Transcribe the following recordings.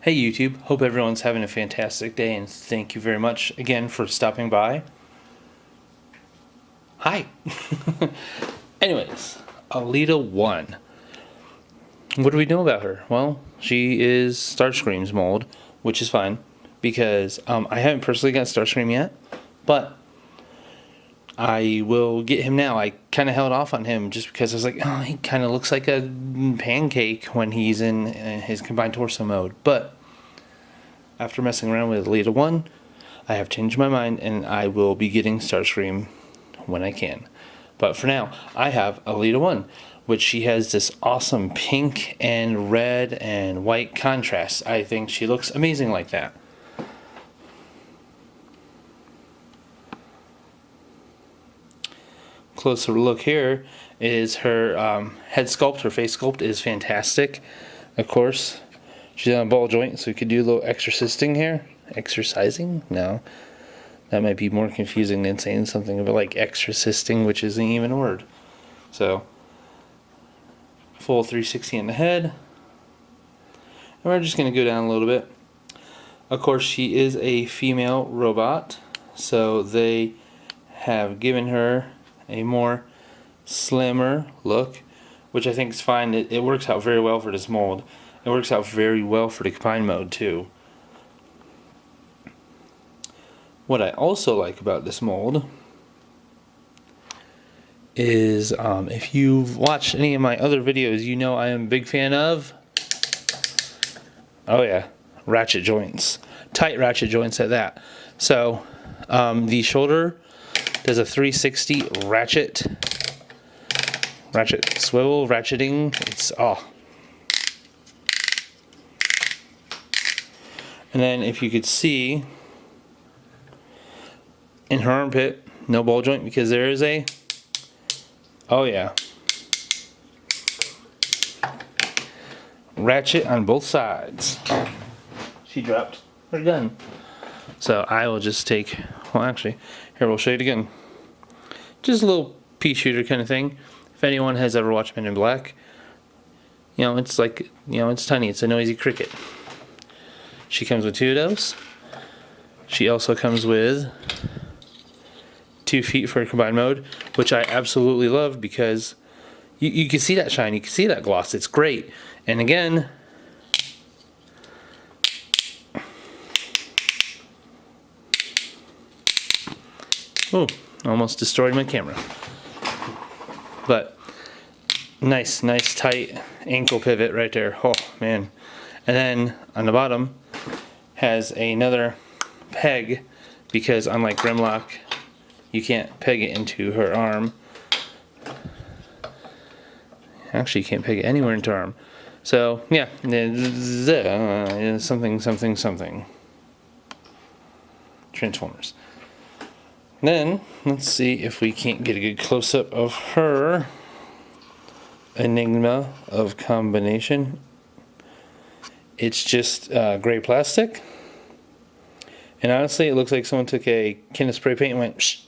Hey YouTube, hope everyone's having a fantastic day and thank you very much again for stopping by. Hi! Anyways, Elita-1. What do we know about her? Well, she is Starscream's mold, which is fine because I haven't personally got Starscream yet, but I will get him now. I kind of held off on him just because I was like, oh, he kind of looks like a pancake when he's in his combined torso mode. But after messing around with Elita-1, I have changed my mind and I will be getting Starscream when I can. But for now, I have Elita-1, which she has this awesome pink and red and white contrast. I think she looks amazing like that. Closer look here is her head sculpt. Her face sculpt is fantastic. Of course, she's on a ball joint, so we could do a little exercising here. Exercising? No. That might be more confusing than saying something about like exorcisting, which isn't even a word. So, full 360 in the head. And we're just going to go down a little bit. Of course, she is a female robot, so they have given her a more slimmer look, which I think is fine. It works out very well for this mold. It works out very well for the combined mode too. What I also like about this mold is if you've watched any of my other videos, you know I am a big fan of, oh yeah, ratchet joints. Tight ratchet joints at that. So the shoulder does a 360 ratchet swivel ratcheting. It's and then if you could see in her armpit, no ball joint because there is a, oh yeah, ratchet on both sides. She dropped her gun. So I will just take, well actually, here we'll show it again. Just a little pea shooter kind of thing. If anyone has ever watched Men in Black, you know, it's like, you know, it's tiny, it's a noisy cricket. She comes with 2 of those. She also comes with 2 feet for combined mode, which I absolutely love because you can see that shine, you can see that gloss, it's great. And again, oh, almost destroyed my camera. But nice tight ankle pivot right there. Oh man. And then on the bottom has another peg because unlike Grimlock, you can't peg it into her arm. Actually, you can't peg it anywhere into her arm. So yeah, something. Transformers. Then, let's see if we can't get a good close-up of her Enigma of combination. It's just gray plastic. And honestly, it looks like someone took a can of spray paint and went shh,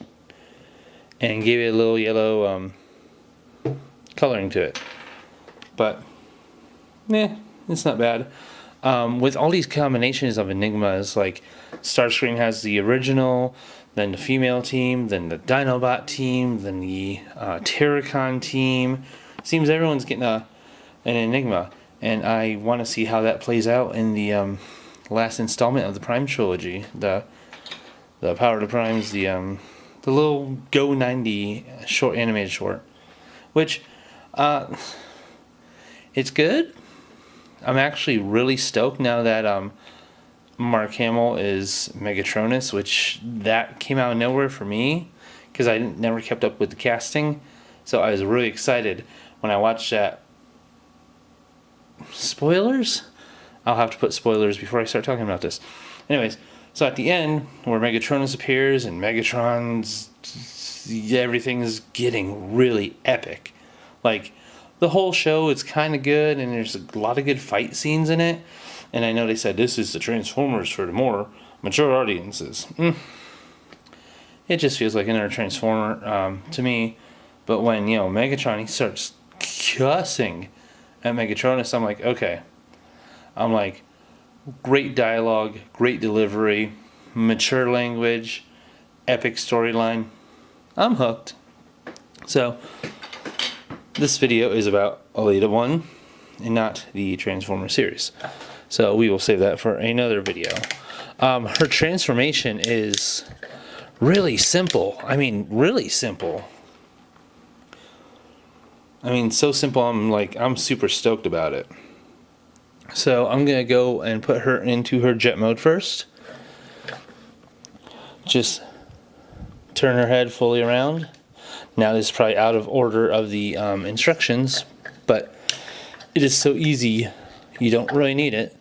and gave it a little yellow coloring to it. But, it's not bad. With all these combinations of Enigmas, like Starscream has the original, then the female team, then the Dinobot team, then the Terracon team. Seems everyone's getting an Enigma, and I want to see how that plays out in the last installment of the Prime trilogy, the Power of the Primes, the little Go 90 short animated short, which it's good. I'm actually really stoked now that Mark Hamill is Megatronus, which that came out of nowhere for me because I never kept up with the casting. So I was really excited when I watched that. Spoilers? I'll have to put spoilers before I start talking about this. Anyways, so at the end, where Megatronus appears and Megatron's, everything's getting really epic. Like, the whole show is kind of good and there's a lot of good fight scenes in it. And I know they said this is the Transformers for the more mature audiences. It just feels like another Transformer to me. But when, Megatron, he starts cussing at Megatronus, I'm like, okay. I'm like, Great dialogue, great delivery, mature language, epic storyline. I'm hooked. So, this video is about Elita-1 and not the Transformer series. So we will save that for another video. Her transformation is really simple. I mean, really simple. I mean, so simple, I'm super stoked about it. So I'm gonna go and put her into her jet mode first. Just turn her head fully around. Now this is probably out of order of the instructions, but it is so easy, you don't really need it.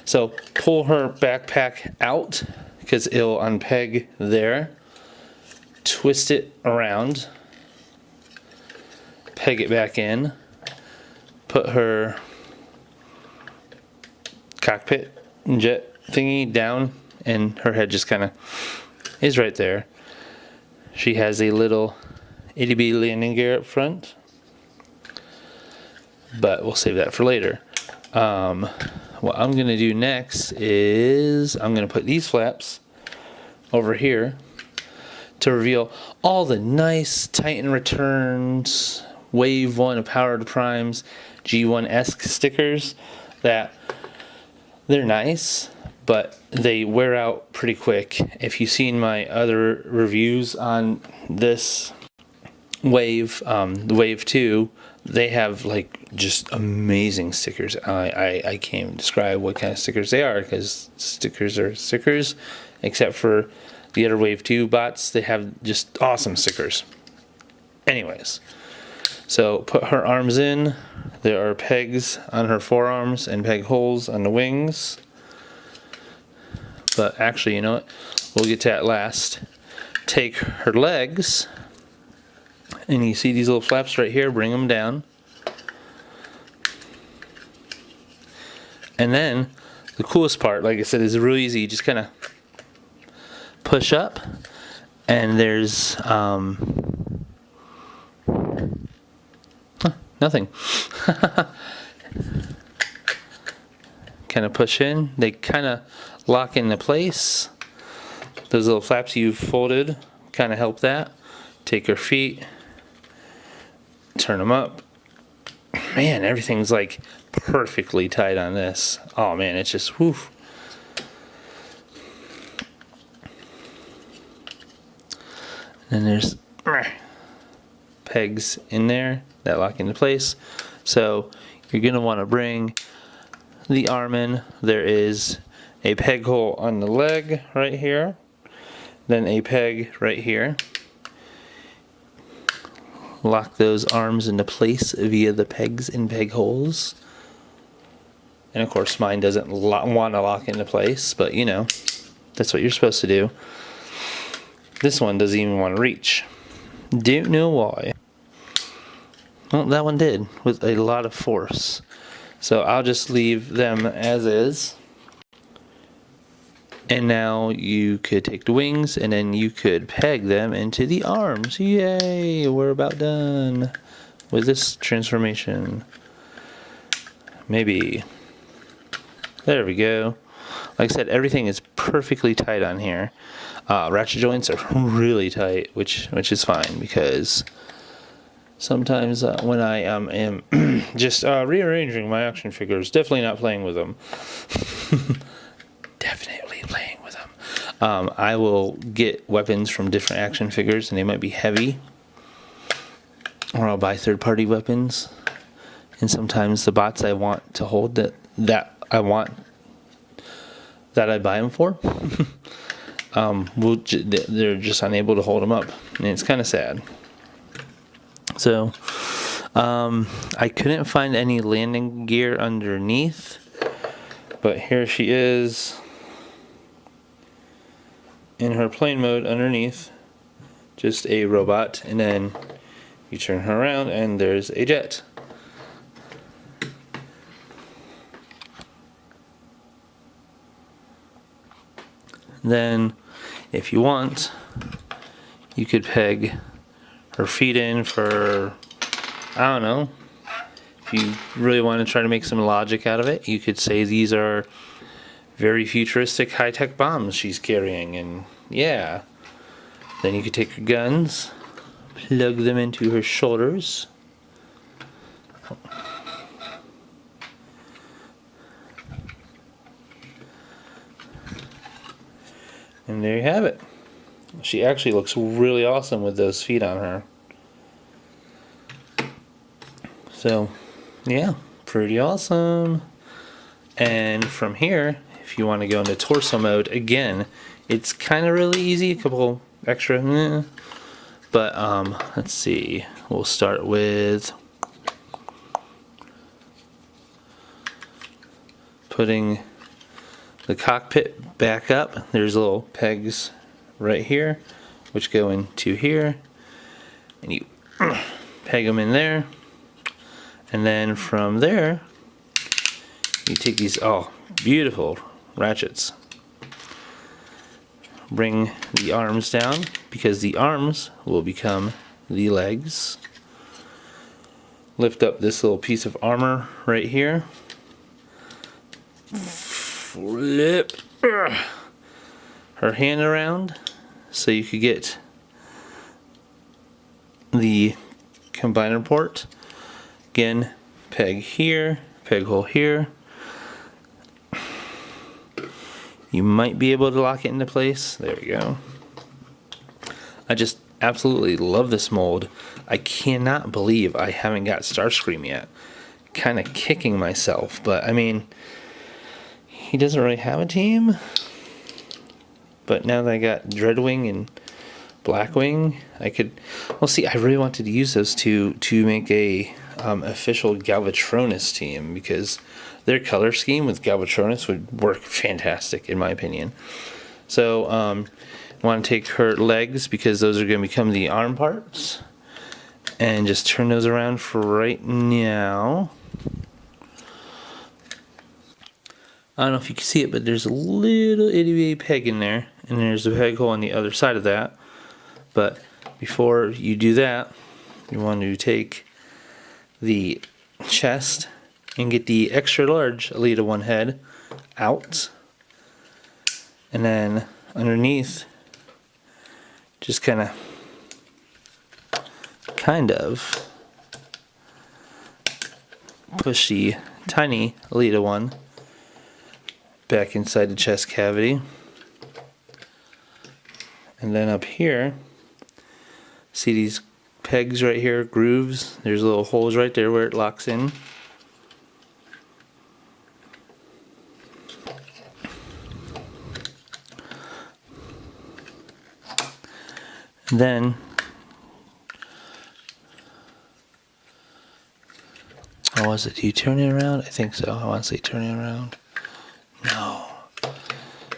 So pull her backpack out, because it'll unpeg there. Twist it around. Peg it back in. Put her cockpit jet thingy down, and her head just kind of is right there. She has a little itty-bitty landing gear up front, but we'll save that for later. What I'm going to do next is I'm going to put these flaps over here to reveal all the nice Titan Returns, Wave 1 of Power to Primes, G1-esque stickers that they're nice, but they wear out pretty quick. If you've seen my other reviews on this Wave, the Wave 2, they have like just amazing stickers. I can't even describe what kind of stickers they are, because stickers are stickers, except for the other Wave 2 bots. They have just awesome stickers. Anyways, so put her arms in. There are pegs on her forearms and peg holes on the wings. But actually, you know what? We'll get to that last. Take her legs, and you see these little flaps right here, bring them down. And then, the coolest part, like I said, is really easy. You just kind of push up, and there's nothing. Kind of push in. They kind of lock into place. Those little flaps you folded kind of help that. Take your feet, turn them up. Man, everything's like perfectly tight on this. Oh man, it's just whew. And there's pegs in there that lock into place. So you're going to want to bring the arm in. There is a peg hole on the leg right here, then a peg right here. Lock those arms into place via the pegs and peg holes. And of course mine doesn't want to lock into place, but you know, that's what you're supposed to do. This one doesn't even want to reach. Don't know why. Well, that one did, with a lot of force. So I'll just leave them as is. And now you could take the wings, and then you could peg them into the arms. Yay! We're about done with this transformation. Maybe. There we go. Like I said, everything is perfectly tight on here. Ratchet joints are really tight, which is fine, because sometimes when I am just rearranging my action figures, definitely not playing with them. Definitely playing with them. I will get weapons from different action figures, and they might be heavy, or I'll buy third-party weapons. And sometimes the bots I want to hold that I want, that I buy them for, they're just unable to hold them up, and it's kind of sad. So I couldn't find any landing gear underneath, but here she is in her plane mode underneath, just a robot, and then you turn her around and there's a jet. Then if you want, you could peg her feet in for, I don't know, if you really want to try to make some logic out of it, you could say these are very futuristic high-tech bombs she's carrying, and yeah. Then you could take her guns, plug them into her shoulders. And there you have it. She actually looks really awesome with those feet on her. So, yeah, pretty awesome. And from here, if you want to go into torso mode, again, it's kind of really easy. A couple extra, but let's see. We'll start with putting the cockpit back up. There's little pegs right here, which go into here, and you peg them in there. And then from there, you take these, beautiful ratchets. Bring the arms down, because the arms will become the legs. Lift up this little piece of armor right here. Flip her hand around so you could get the combiner port. Again, peg here, peg hole here. You might be able to lock it into place. There we go. I just absolutely love this mold. I cannot believe I haven't got Starscream yet. Kind of kicking myself, but I mean, he doesn't really have a team. But now that I got Dreadwing and Blackwing, I could. Well, see, I really wanted to use those two to make a official Galvatronus team, because their color scheme with Galvatronus would work fantastic in my opinion. So I want to take her legs, because those are going to become the arm parts, and just turn those around for right now. I don't know if you can see it, but there's a little itty bitty peg in there, and there's a peg hole on the other side of that. But before you do that, you want to take the chest and get the extra large Elita-1 head out, and then underneath just kind of push the tiny Elita-1 back inside the chest cavity. And then up here, see these pegs right here, grooves? There's little holes right there where it locks in. And then how was it? Do you turn it around? I think so. I want to say turn it around. No.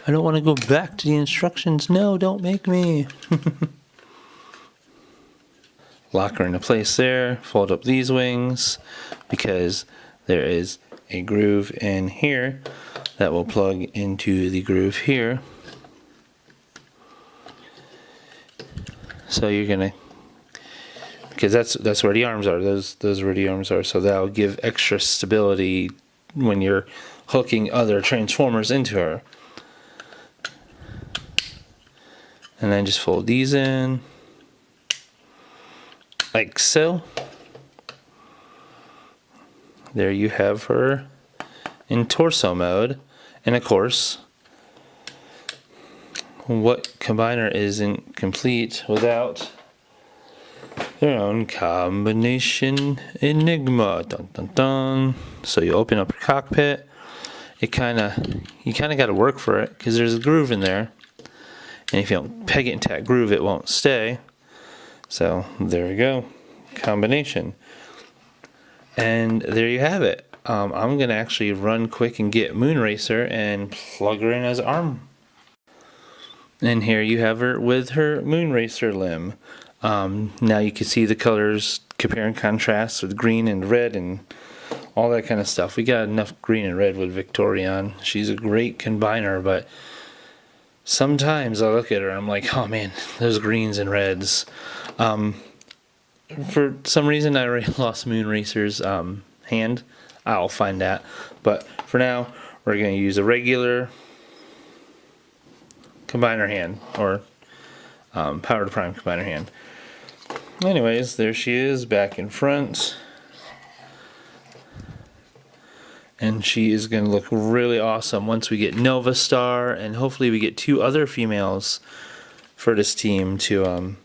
I don't want to go back to the instructions. No, don't make me. Lock her into place there. Fold up these wings, because there is a groove in here that will plug into the groove here. So you're gonna, because that's where the arms are. Those where the arms are. So that'll give extra stability when you're hooking other transformers into her. And then just fold these in like so. There you have her in torso mode. And of course, what combiner isn't complete without their own combination enigma? Dun, dun, dun. So you open up your cockpit. You kind of got to work for it, because there's a groove in there, and if you don't peg it into that groove, it won't stay. So there we go, combination. And there you have it. I'm gonna actually run quick and get Moonracer and plug her in as arm. And here you have her with her Moonracer limb. Now you can see the colors compare and contrast with green and red and all that kind of stuff. We got enough green and red with Victorion. She's a great combiner, but sometimes I look at her and I'm like, oh man, those greens and reds. For some reason I already lost Moonracer's hand. I'll find that. But for now, we're going to use a regular combiner hand, or power to prime combiner hand. Anyways, there she is back in front. And she is going to look really awesome once we get Nova Star, and hopefully we get 2 other females for this team to,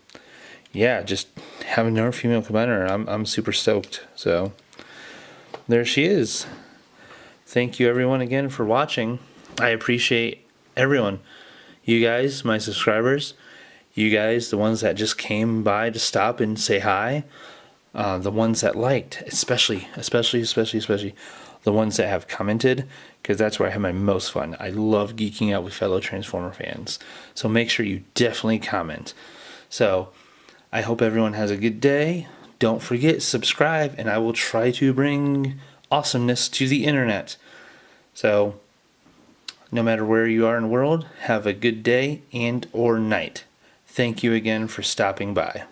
yeah, just have another female combiner. I'm super stoked. So there she is. Thank you everyone again for watching. I appreciate everyone. You guys, my subscribers, you guys, the ones that just came by to stop and say hi, the ones that liked, especially the ones that have commented, because that's where I have my most fun. I love geeking out with fellow Transformer fans. So make sure you definitely comment. So I hope everyone has a good day. Don't forget, subscribe, and I will try to bring awesomeness to the internet. So no matter where you are in the world, have a good day and or night. Thank you again for stopping by.